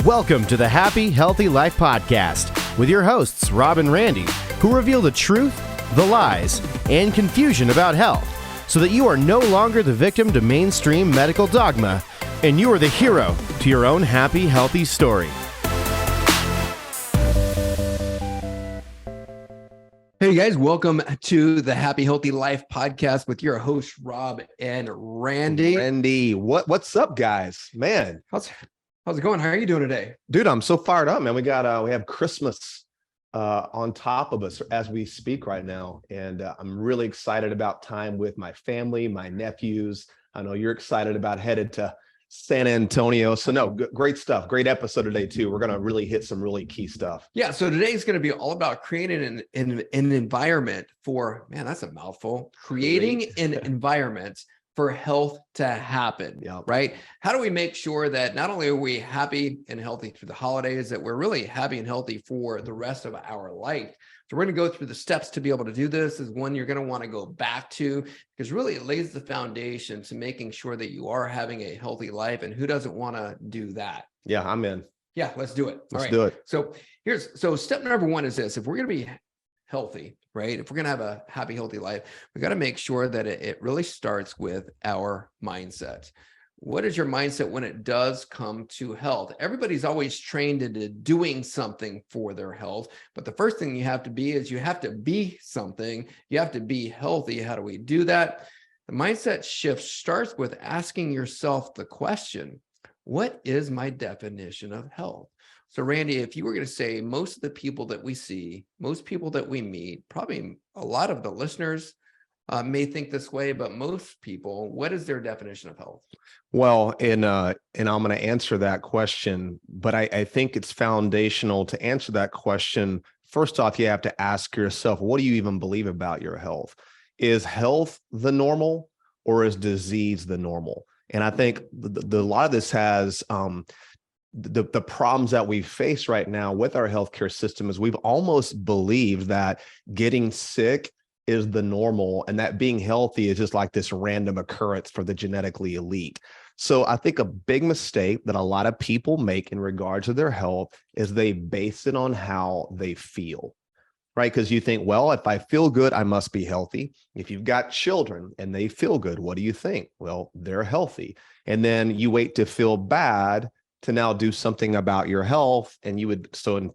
Welcome to the Happy, Healthy Life Podcast with your hosts, Rob and Randy, who reveal the truth, the lies, and confusion about health so that you are no longer the victim to mainstream medical dogma and you are the hero to your own happy, healthy story. Hey guys, welcome to the Happy Healthy Life Podcast with your host, Rob and Randy. Randy, what's up, guys? Man, How's it going? How are you doing today? dude, I'm so fired up, man. We have Christmas on top of us as we speak right now, and I'm really excited about time with my family, my nephews. I know you're excited about headed to San Antonio. So no, great stuff. Great episode today too. We're gonna really hit some really key stuff. Yeah, so today's going to be all about creating an environment for, man, that's a mouthful. Creating an environment for health to happen, right? How do we make sure that not only are we happy and healthy through the holidays, that we're really happy and healthy for the rest of our life? So we're going to go through the steps to be able to do this. Is one you're going to want to go back to, because really it lays the foundation to making sure that you are having a healthy life. And who doesn't want to do that? Yeah, I'm in. Yeah, let's do it. Let's do it. So step number one is this: if we're going to be healthy, right? If we're going to have a happy, healthy life, we got to make sure that it really starts with our mindset. What is your mindset when it does come to health? Everybody's always trained into doing something for their health, but the first thing you have to be is you have to be something. You have to be healthy. How do we do that? The mindset shift starts with asking yourself the question, what is my definition of health? So Randy, if you were going to say most of the people that we see, most people that we meet, probably a lot of the listeners may think this way, but most people, what is their definition of health? Well, and I'm going to answer that question, but I think it's foundational to answer that question. First off, you have to ask yourself, what do you even believe about your health? Is health the normal or is disease the normal? And I think a lot of this has the problems that we face right now with our healthcare system is we've almost believed that getting sick is the normal and that being healthy is just like this random occurrence for the genetically elite. So I think a big mistake that a lot of people make in regards to their health is they base it on how they feel, right? Because you think, well, if I feel good, I must be healthy. If you've got children and they feel good, what do you think? Well, they're healthy. And then you wait to feel bad to now do something about your health. And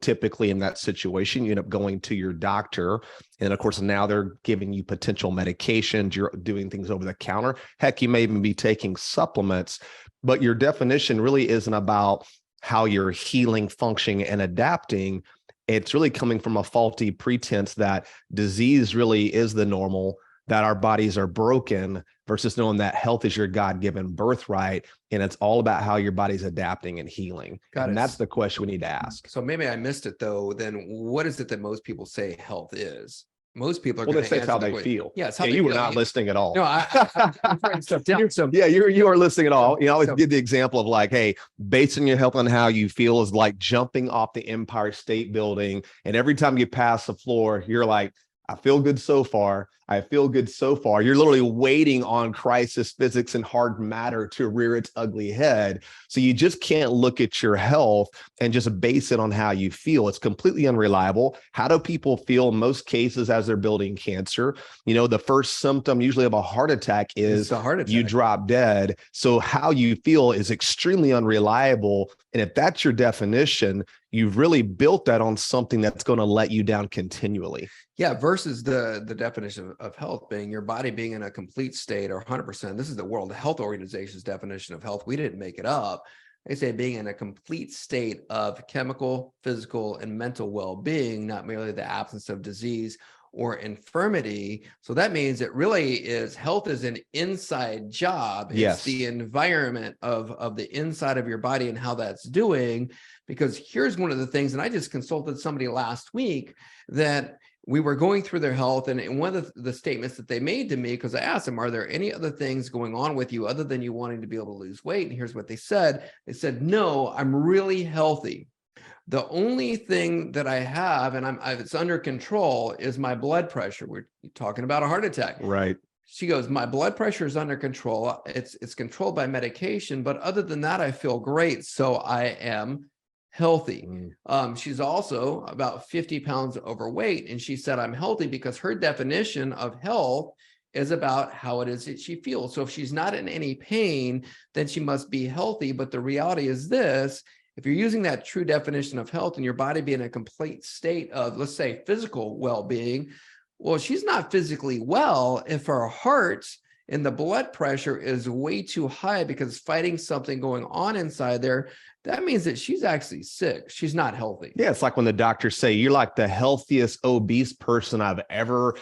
typically in that situation, you end up going to your doctor. And of course, now they're giving you potential medications. You're doing things over the counter. Heck, you may even be taking supplements, but your definition really isn't about how you're healing, functioning, and adapting. It's really coming from a faulty pretense that disease really is the normal, that our bodies are broken, versus knowing that health is your God-given birthright. And it's all about how your body's adapting and healing. And that's the question we need to ask. So maybe I missed it though. Then what is it that most people say health is? Most people are going to say it's how they feel. Yeah, it's how they you feel. were not listening at all. No, I'm writing stuff down. So you are listening at all. I always give the example of like, hey, basing your health on how you feel is like jumping off the Empire State Building. And every time you pass the floor, you're like, I feel good so far. I feel good so far. You're literally waiting on crisis physics and hard matter to rear its ugly head. So you just can't look at your health and just base it on how you feel. It's completely unreliable. How do people feel in most cases as they're building cancer? The first symptom usually of a heart attack is you drop dead. So how you feel is extremely unreliable. And if that's your definition, you've really built that on something that's going to let you down continually. Yeah, versus the definition of health being your body being in a complete state or 100%. This is the World Health Organization's definition of health. We didn't make it up. They say being in a complete state of chemical, physical, and mental well-being, not merely the absence of disease or infirmity. So that means it really is health is an inside job. It's the environment of the inside of your body and how that's doing. Because here's one of the things, and I just consulted somebody last week that we were going through their health, and one of the statements that they made to me, because I asked them, are there any other things going on with you other than you wanting to be able to lose weight? And here's what they said. They said, no, I'm really healthy. The only thing that I have, and it's under control, is my blood pressure. We're talking about a heart attack. Right. She goes, my blood pressure is under control. It's controlled by medication, but other than that, I feel great. So I am healthy. Mm. She's also about 50 pounds overweight. And she said, I'm healthy because her definition of health is about how it is that she feels. So if she's not in any pain, then she must be healthy. But the reality is this: if you're using that true definition of health and your body being in a complete state of, let's say, physical well-being, well, she's not physically well if her heart and the blood pressure is way too high because fighting something going on inside there. That means that she's actually sick. She's not healthy. Yeah, it's like when the doctors say you're like the healthiest obese person I've ever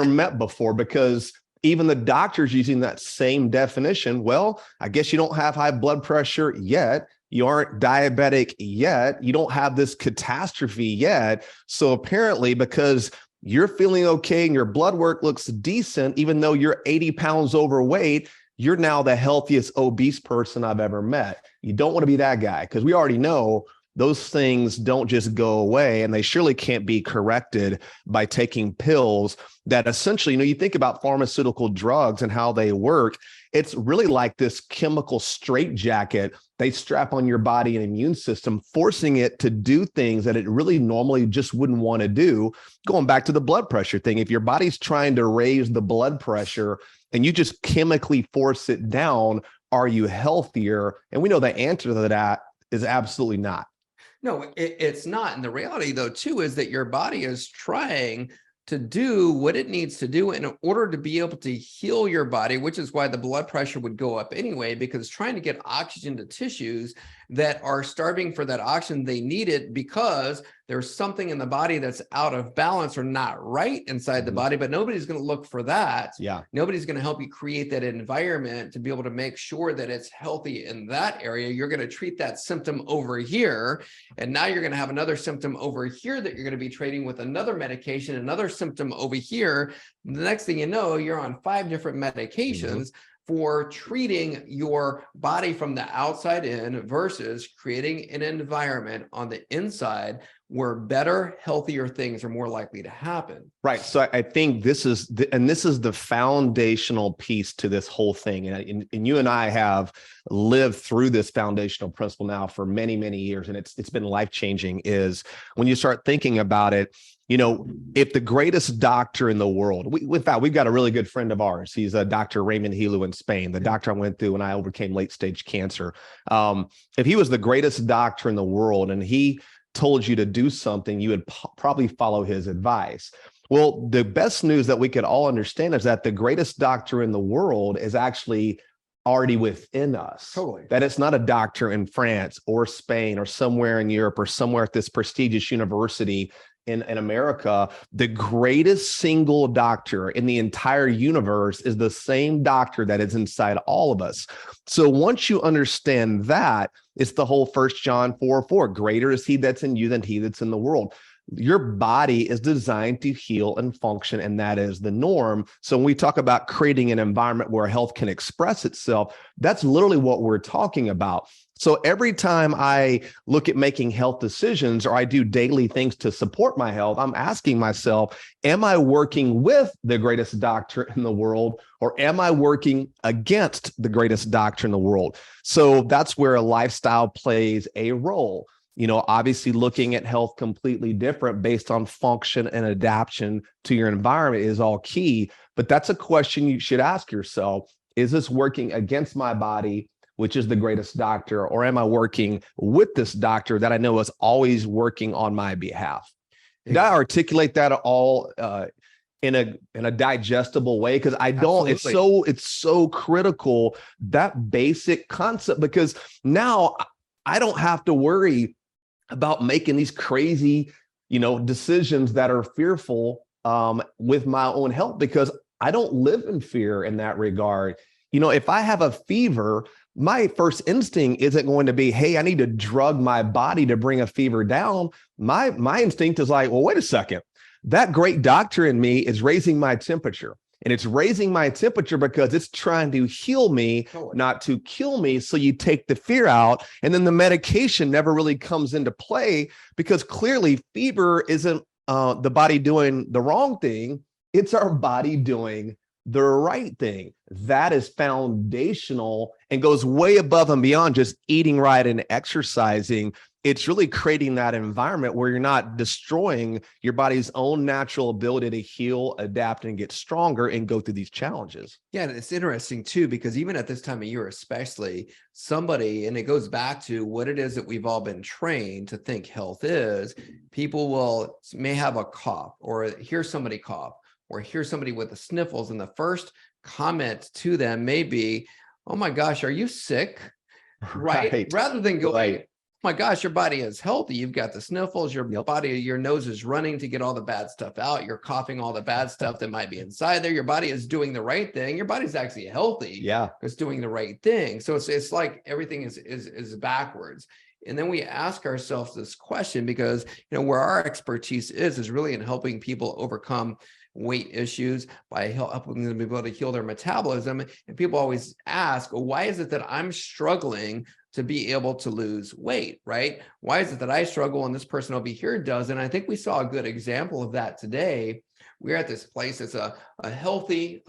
met before, because even the doctors using that same definition. Well, I guess you don't have high blood pressure yet. You aren't diabetic yet. You don't have this catastrophe yet. So apparently, because you're feeling okay and your blood work looks decent, even though you're 80 pounds overweight, you're now the healthiest obese person I've ever met. You don't want to be that guy, because we already know those things don't just go away, and they surely can't be corrected by taking pills that essentially, you think about pharmaceutical drugs and how they work. It's really like this chemical straitjacket they strap on your body and immune system, forcing it to do things that it really normally just wouldn't want to do. Going back to the blood pressure thing, if your body's trying to raise the blood pressure and you just chemically force it down, are you healthier? And we know the answer to that is absolutely not. No, it's not. And the reality, though, too, is that your body is trying to do what it needs to do in order to be able to heal your body, which is why the blood pressure would go up anyway, because trying to get oxygen to tissues that are starving for that oxygen, they need it because there's something in the body that's out of balance or not right inside the body, but nobody's going to look for that. Yeah. Nobody's going to help you create that environment to be able to make sure that it's healthy in that area. You're going to treat that symptom over here, and now you're going to have another symptom over here that you're going to be treating with another medication, another symptom over here. The next thing you know, you're on 5 different medications for treating your body from the outside in versus creating an environment on the inside where better, healthier things are more likely to happen. Right. So I think this is the foundational piece to this whole thing. And you and I have lived through this foundational principle now for many, many years. And it's been life-changing, is when you start thinking about it. If the greatest doctor in the world, in fact, we've got a really good friend of ours. He's a Dr. Raymond Helu in Spain, the doctor I went through when I overcame late stage cancer. If he was the greatest doctor in the world and he told you to do something, you would probably follow his advice. Well, the best news that we could all understand is that the greatest doctor in the world is actually already within us. Totally. That it's not a doctor in France or Spain or somewhere in Europe or somewhere at this prestigious university in America. The greatest single doctor in the entire universe is the same doctor that is inside all of us. So once you understand that, it's the whole 1 John 4:4, greater is he that's in you than he that's in the world. Your body is designed to heal and function, and that is the norm. So when we talk about creating an environment where health can express itself, that's literally what we're talking about. So every time I look at making health decisions or I do daily things to support my health, I'm asking myself, am I working with the greatest doctor in the world, or am I working against the greatest doctor in the world? So that's where a lifestyle plays a role. Obviously looking at health completely different based on function and adaptation to your environment is all key. But that's a question you should ask yourself. Is this working against my body, which is the greatest doctor, or am I working with this doctor that I know is always working on my behalf? Did I articulate that all in a digestible way? Because I don't. Absolutely. It's so critical, that basic concept, because now I don't have to worry about making these crazy, decisions that are fearful with my own health, because I don't live in fear in that regard. If I have a fever, my first instinct isn't going to be, hey, I need to drug my body to bring a fever down. My instinct is like, well, wait a second. That great doctor in me is raising my temperature. And it's raising my temperature because it's trying to heal me, not to kill me. So you take the fear out, and then the medication never really comes into play, because clearly fever isn't the body doing the wrong thing. It's our body doing the right thing. That is foundational and goes way above and beyond just eating right and exercising. It's really creating that environment where you're not destroying your body's own natural ability to heal, adapt, and get stronger and go through these challenges. Yeah, and it's interesting too, because even at this time of year, especially somebody, and it goes back to what it is that we've all been trained to think health is, people may have a cough or hear somebody cough or hear somebody with the sniffles. And the first comment to them may be, oh my gosh, are you sick? Right. Rather than go, oh my gosh, your body is healthy. You've got the sniffles, your body, your nose is running to get all the bad stuff out. You're coughing all the bad stuff that might be inside there. Your body is doing the right thing. Your body's actually healthy. Yeah. It's doing the right thing. So it's like everything is backwards. And then we ask ourselves this question because, where our expertise is really in helping people overcome weight issues by helping them be able to heal their metabolism. And people always ask, well, why is it that I'm struggling to be able to lose weight, right? Why is it that I struggle and this person over here does? And I think we saw a good example of that today. We're at this place. It's a healthy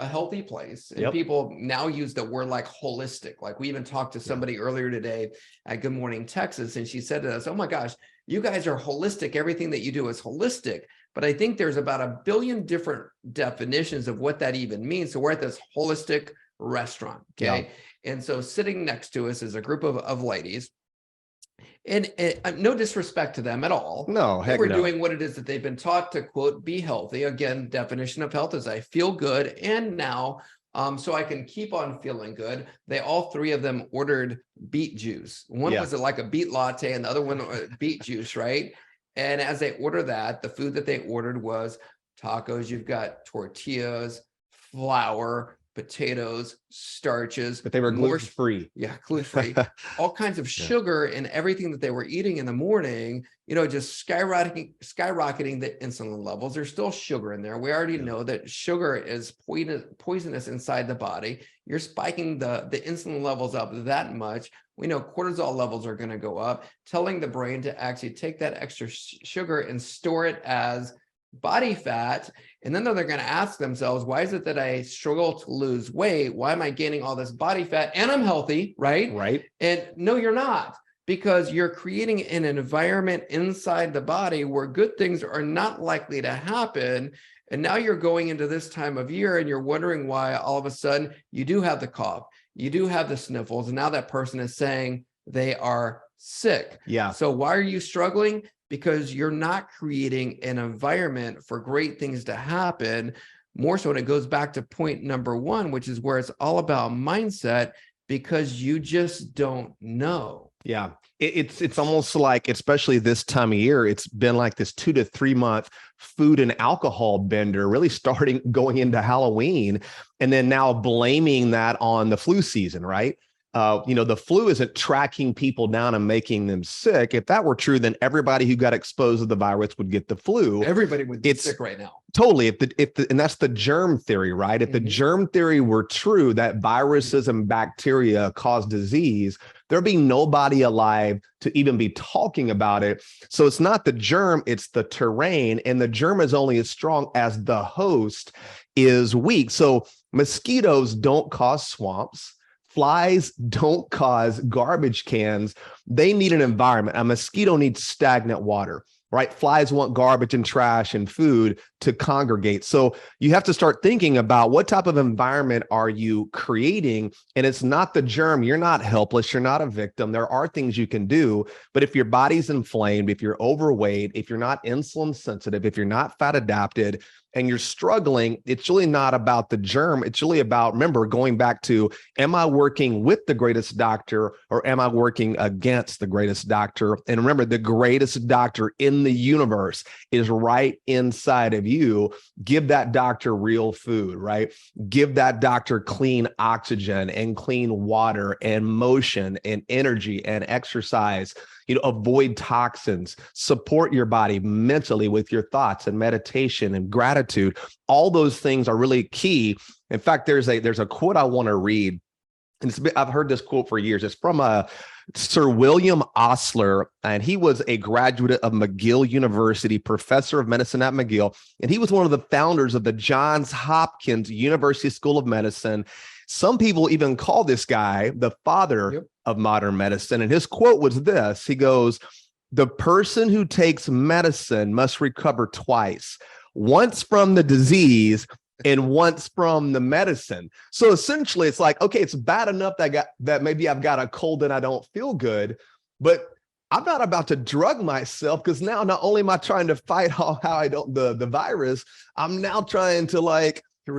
place. And people now use the word like holistic. Like we even talked to somebody earlier today at Good Morning Texas, and she said to us, oh my gosh, you guys are holistic. Everything that you do is holistic. But I think there's about 1 billion different definitions of what that even means. So we're at this holistic restaurant. Okay. Yeah. And so sitting next to us is a group of ladies. And no disrespect to them at all. No, heck we're no. doing what it is that they've been taught to, quote, be healthy. Again, definition of health is I feel good. And now, so I can keep on feeling good. They all three of them ordered beet juice. One was like a beet latte and the other one beet juice, right? And as they order that, the food that they ordered was tacos. You've got tortillas, flour, potatoes, starches. But they were gluten-free. Yeah, gluten-free. All kinds of sugar in everything that they were eating in the morning, just skyrocketing the insulin levels. There's still sugar in there. We already know that sugar is poisonous inside the body. You're spiking the insulin levels up that much. We know cortisol levels are going to go up, telling the brain to actually take that extra sugar and store it as body fat. And then they're going to ask themselves, why is it that I struggle to lose weight? Why am I gaining all this body fat and I'm healthy, right? Right. And no, you're not, because you're creating an environment inside the body where good things are not likely to happen. And now you're going into this time of year and you're wondering why all of a sudden you do have the cough, you do have the sniffles, and now that person is saying they are sick. Yeah. So why are you struggling? Because you're not creating an environment for great things to happen. More so, and it goes back to point number one, which is where it's all about mindset, because you just don't know. Yeah. It's almost like, especially this time of year, it's been like this 2 to 3 month food and alcohol bender, really starting going into Halloween, and then now blaming that on the flu season, right? The flu isn't tracking people down and making them sick. If that were true, then everybody who got exposed to the virus would get the flu. Everybody would be sick right now. Totally. And that's the germ theory, right? If the germ theory were true, that viruses and bacteria cause disease, there'd be nobody alive to even be talking about it. So it's not the germ, it's the terrain. And the germ is only as strong as the host is weak. So mosquitoes don't cause swamps. Flies don't cause garbage cans. They need an environment. A mosquito needs stagnant water, right? Flies want garbage and trash and food to congregate. So you have to start thinking about what type of environment are you creating? And it's not the germ. You're not helpless. You're not a victim. There are things you can do. But if your body's inflamed, if you're overweight, if you're not insulin sensitive, if you're not fat adapted, and you're struggling, it's really not about the germ. It's really about, remember, going back to, am I working with the greatest doctor or am I working against the greatest doctor? And remember, the greatest doctor in the universe is right inside of you. Give that doctor real food, right? Give that doctor clean oxygen and clean water and motion and energy and exercise. Avoid toxins, support your body mentally with your thoughts and meditation and gratitude. All those things are really key. In fact, there's a quote I want to read and I've heard this quote for years. It's from Sir William Osler, and he was a graduate of McGill University, professor of medicine at McGill, and he was one of the founders of the Johns Hopkins University School of Medicine. Some people even call this guy the father of modern medicine, and his quote was this. He goes, "The person who takes medicine must recover twice, once from the disease and once from the medicine." So essentially it's like, okay, it's bad enough that maybe I've got a cold and I don't feel good, but I'm not about to drug myself, because now not only am I trying to fight off the virus, I'm now trying to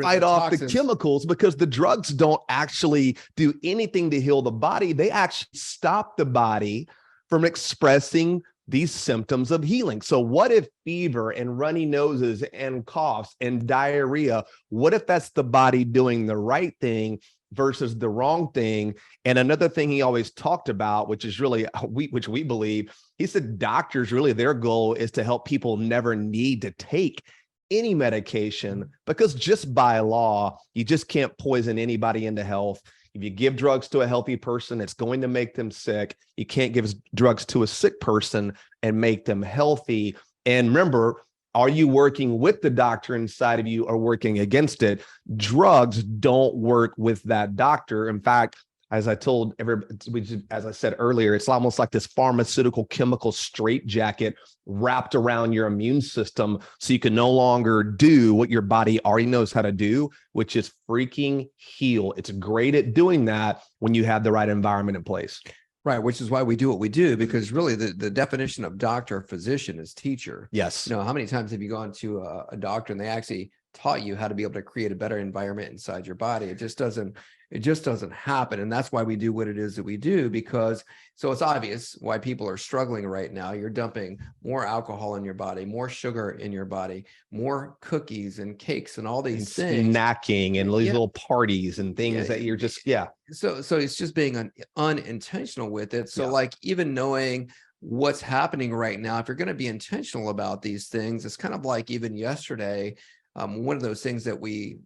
fight off the chemicals, because the drugs don't actually do anything to heal the body. They actually stop the body from expressing these symptoms of healing. So what if fever and runny noses and coughs and diarrhea, what if that's the body doing the right thing versus the wrong thing? And another thing he always talked about, which is really, which we believe, he said doctors, really their goal is to help people never need to take any medication, because just by law, you just can't poison anybody into health. If you give drugs to a healthy person, it's going to make them sick. You can't give drugs to a sick person and make them healthy. And remember, are you working with the doctor inside of you or working against it? Drugs don't work with that doctor. In fact, as I told everybody, as I said earlier, it's almost like this pharmaceutical chemical straitjacket wrapped around your immune system, so you can no longer do what your body already knows how to do, which is freaking heal. It's great at doing that when you have the right environment in place. Right, which is why we do what we do, because really the definition of doctor, physician is teacher. Yes. You know, how many times have you gone to a doctor and they actually taught you how to be able to create a better environment inside your body? It just doesn't happen. And that's why we do what it is that we do, because so it's obvious why people are struggling right now. You're dumping more alcohol in your body, more sugar in your body, more cookies and cakes and all these things. Snacking and these little parties and things that you're just, So it's just being unintentional with it. So like even knowing what's happening right now, if you're going to be intentional about these things, it's kind of like even yesterday, one of those things that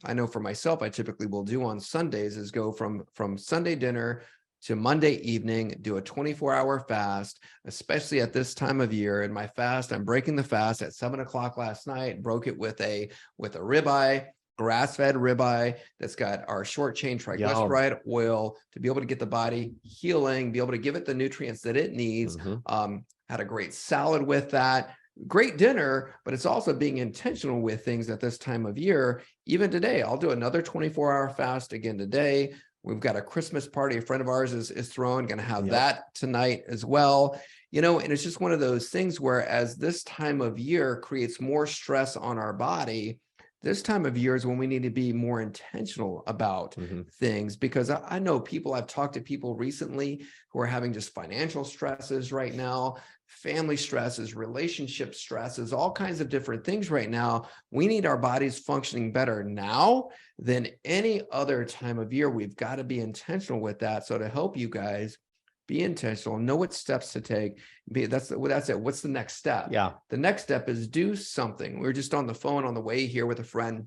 I know for myself, I typically will do on Sundays is go from Sunday dinner to Monday evening, do a 24-hour fast, especially at this time of year. In my fast, I'm breaking the fast at 7:00 last night, broke it with a ribeye, grass-fed ribeye that's got our short chain triglyceride oil to be able to get the body healing, be able to give it the nutrients that it needs. Had a great salad with that. Great dinner, but it's also being intentional with things at this time of year. Even today, I'll do another 24-hour fast again today. We've got a Christmas party a friend of ours is throwing, going to have that tonight as well. You know, and it's just one of those things where as this time of year creates more stress on our body, this time of year is when we need to be more intentional about things, because I know I've talked to people recently who are having just financial stresses right now, family stresses, relationship stresses, all kinds of different things right now. We need our bodies functioning better now than any other time of year. We've got to be intentional with that. So to help you guys be intentional, know what steps to take. That's it. What's the next step? The next step is do something. We were just on the phone on the way here with a friend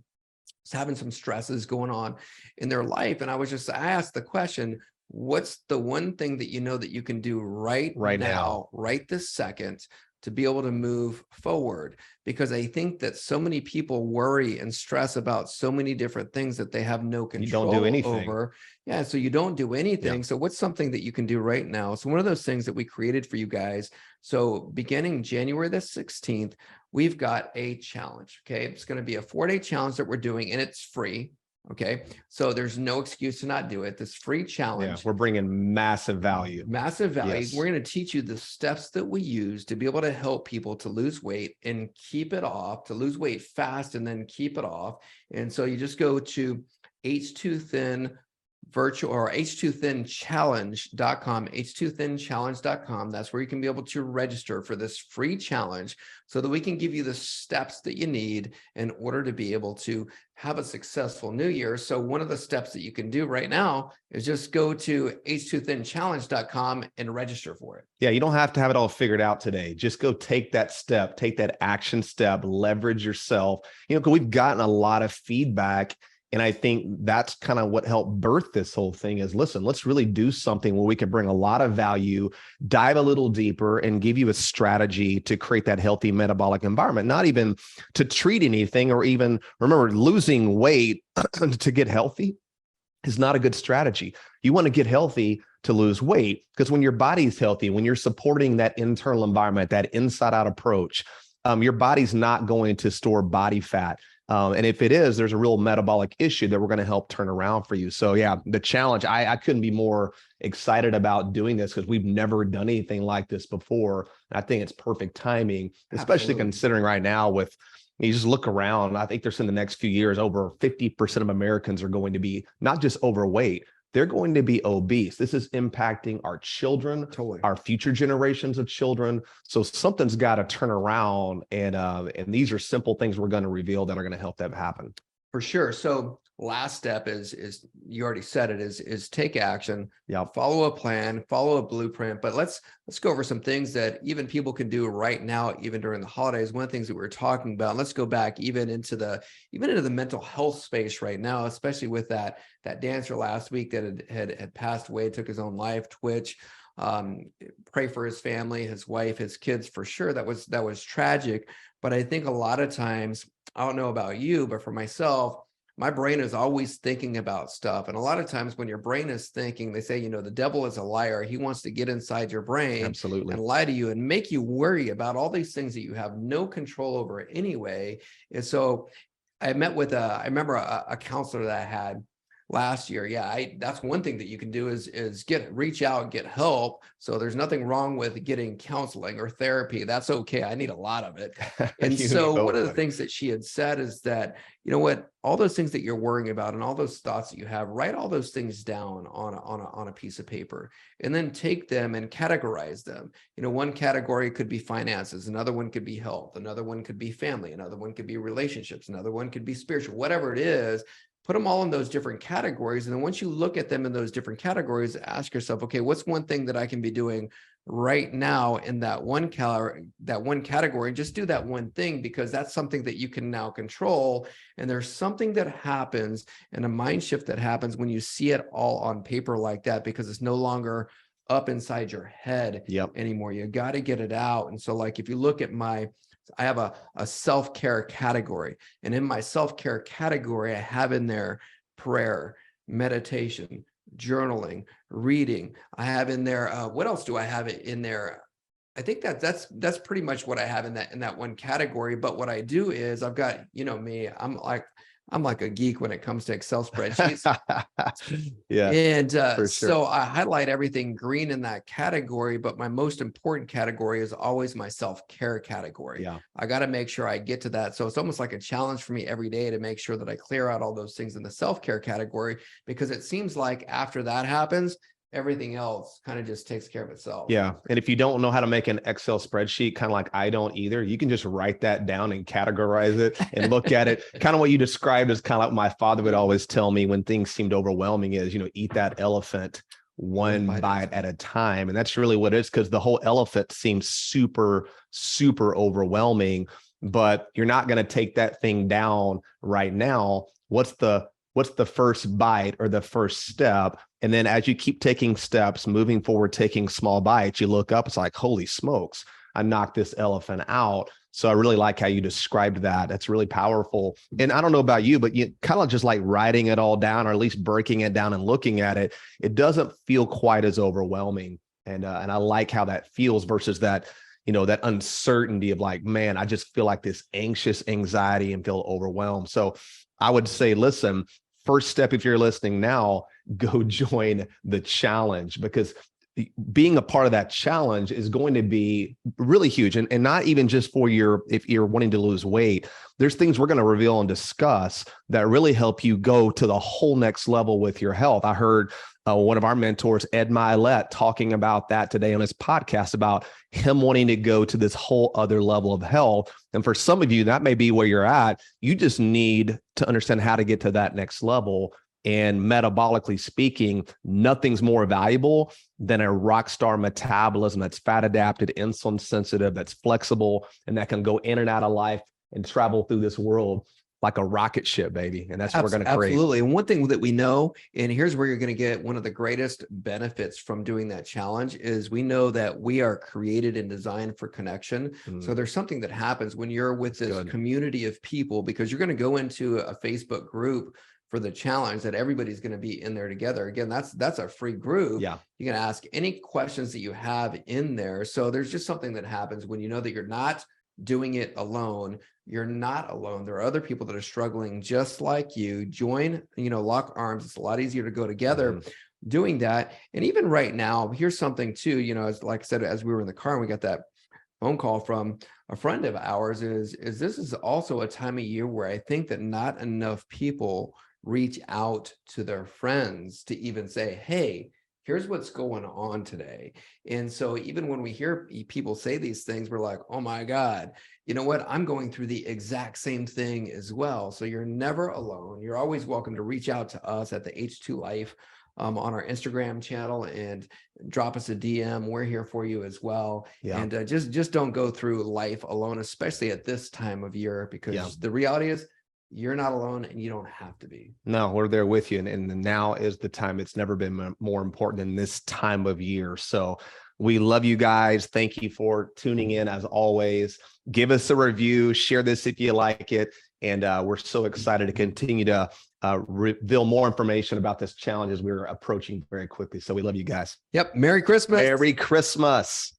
who's having some stresses going on in their life. And I asked the question, what's the one thing that you know that you can do right now, right this second, to be able to move forward? Because I think that so many people worry and stress about so many different things that they have no control over. Yeah, so you don't do anything. So what's something that you can do right now? So one of those things that we created for you guys, so beginning January the 16th, we've got a challenge, okay? It's going to be a 4-day challenge that we're doing, and it's free. Okay, so there's no excuse to not do it. This free challenge. We're bringing massive value. Massive value. We're going to teach you the steps that we use to be able to help people to lose weight and keep it off, to lose weight fast and then keep it off. And so you just go to H2Thin virtual or h2thinchallenge.com, h2thinchallenge.com. That's where you can be able to register for this free challenge so that we can give you the steps that you need in order to be able to have a successful new year. So one of the steps that you can do right now is just go to h2thinchallenge.com and register for it. Yeah, you don't have to have it all figured out today. Just go take that step, take that action step, leverage yourself. You know, because we've gotten a lot of feedback And I think that's kind of what helped birth this whole thing is, listen, let's really do something where we can bring a lot of value, dive a little deeper, and give you a strategy to create that healthy metabolic environment, not even to treat anything or even, remember, losing weight to get healthy is not a good strategy. You want to get healthy to lose weight, because when your body's healthy, when you're supporting that internal environment, that inside out approach, your body's not going to store body fat. And if it is, there's a real metabolic issue that we're going to help turn around for you. So yeah, the challenge, I couldn't be more excited about doing this because we've never done anything like this before. And I think it's perfect timing, especially considering right now with, you just look around, I think there's in the next few years, over 50% of Americans are going to be not just overweight, they're going to be obese. This is impacting our children, our future generations of children. So something's got to turn around, and these are simple things we're going to reveal that are going to help them happen. For sure. So last step is you already said it, is take action. Yeah. Follow a plan, follow a blueprint. But let's go over some things that even people can do right now, even during the holidays. One of the things that we were talking about, let's go back even into the mental health space right now, especially with that dancer last week that had passed away, took his own life, Twitch. Pray for his family, his wife, his kids, for sure. That was tragic. But I think a lot of times, I don't know about you, but for myself, my brain is always thinking about stuff. And a lot of times when your brain is thinking, they say, the devil is a liar. He wants to get inside your brain Absolutely. And lie to you and make you worry about all these things that you have no control over anyway. And so I remember a counselor that I had last year. Yeah, that's one thing that you can do is reach out and get help. So there's nothing wrong with getting counseling or therapy. That's okay. I need a lot of it. And so one of the things that she had said is that, you know what, all those things that you're worrying about and all those thoughts that you have, write all those things down on a piece of paper, and then take them and categorize them. One category could be finances, another one could be health, another one could be family, another one could be relationships, another one could be spiritual, whatever it is. Put them all in those different categories. And then once you look at them in those different categories, ask yourself, okay, what's one thing that I can be doing right now in that one category, and just do that one thing, because that's something that you can now control. And there's something that happens, and a mind shift that happens when you see it all on paper like that, because it's no longer up inside your head anymore. You got to get it out. And so like, if you look at I have a self-care category, and in my self-care category, I have in there prayer, meditation, journaling, reading. I have in there, what else do I have in there? I think that's pretty much what I have in that one category. But what I do is I've got, me, I'm like a geek when it comes to Excel spreadsheets. Yeah. And sure. So I highlight everything green in that category, but my most important category is always my self-care category. Yeah. I got to make sure I get to that. So it's almost like a challenge for me every day to make sure that I clear out all those things in the self-care category, because it seems like after that happens, everything else kind of just takes care of itself. Yeah. And if you don't know how to make an Excel spreadsheet, kind of like I don't either, you can just write that down and categorize it and look at it. Kind of what you described is kind of like my father would always tell me when things seemed overwhelming is, eat that elephant one bite at a time. And that's really what it is, because the whole elephant seems super, super overwhelming, but you're not going to take that thing down right now. What's the first bite or the first step? And then as you keep taking steps, moving forward, taking small bites, you look up, it's like, holy smokes, I knocked this elephant out. So I really like how you described that. That's really powerful. And I don't know about you, but you kind of just like writing it all down, or at least breaking it down and looking at it, it doesn't feel quite as overwhelming. And I like how that feels versus that, that uncertainty of like, man, I just feel like this anxious anxiety and feel overwhelmed. So I would say, listen, first step, if you're listening now, go join the challenge, because being a part of that challenge is going to be really huge. And not even just for if you're wanting to lose weight, there's things we're going to reveal and discuss that really help you go to the whole next level with your health. I heard one of our mentors, Ed Milet, talking about that today on his podcast, about him wanting to go to this whole other level of health. And for some of you, that may be where you're at. You just need to understand how to get to that next level. And metabolically speaking, nothing's more valuable than a rock star metabolism that's fat adapted, insulin sensitive, that's flexible, and that can go in and out of life and travel through this world like a rocket ship, baby. And that's what we're going to create. Absolutely. And one thing that we know, and here's where you're going to get one of the greatest benefits from doing that challenge, is we know that we are created and designed for connection. So there's something that happens when you're with this community of people, because you're going to go into a Facebook group for the challenge that everybody's going to be in there together. Again, that's a free group. Yeah. You can ask any questions that you have in there. So there's just something that happens when you know that you're not doing it alone. You're not alone. There are other people that are struggling just like you. Join, lock arms. It's a lot easier to go together doing that. And even right now, here's something too, as like I said, as we were in the car and we got that phone call from a friend of ours, is this is also a time of year where I think that not enough people reach out to their friends to even say, hey, here's what's going on today. And so even when we hear people say these things, we're like, oh my God, you know what? I'm going through the exact same thing as well. So you're never alone. You're always welcome to reach out to us at the H2 Life on our Instagram channel and drop us a DM. We're here for you as well. Yeah. And just don't go through life alone, especially at this time of year, because the reality is, you're not alone and you don't have to be. No, we're there with you. And now is the time. It's never been more important than this time of year. So we love you guys. Thank you for tuning in as always. Give us a review, share this if you like it. And we're so excited to continue to reveal more information about this challenge as we're approaching very quickly. So we love you guys. Yep. Merry Christmas. Merry Christmas.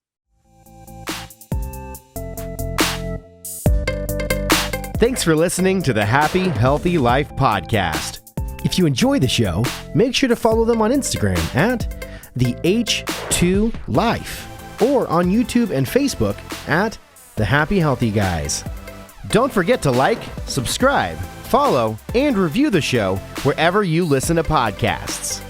Thanks for listening to the Happy Healthy Life podcast. If you enjoy the show, make sure to follow them on Instagram at the H2 Life or on YouTube and Facebook at the Happy Healthy Guys. Don't forget to like, subscribe, follow, and review the show wherever you listen to podcasts.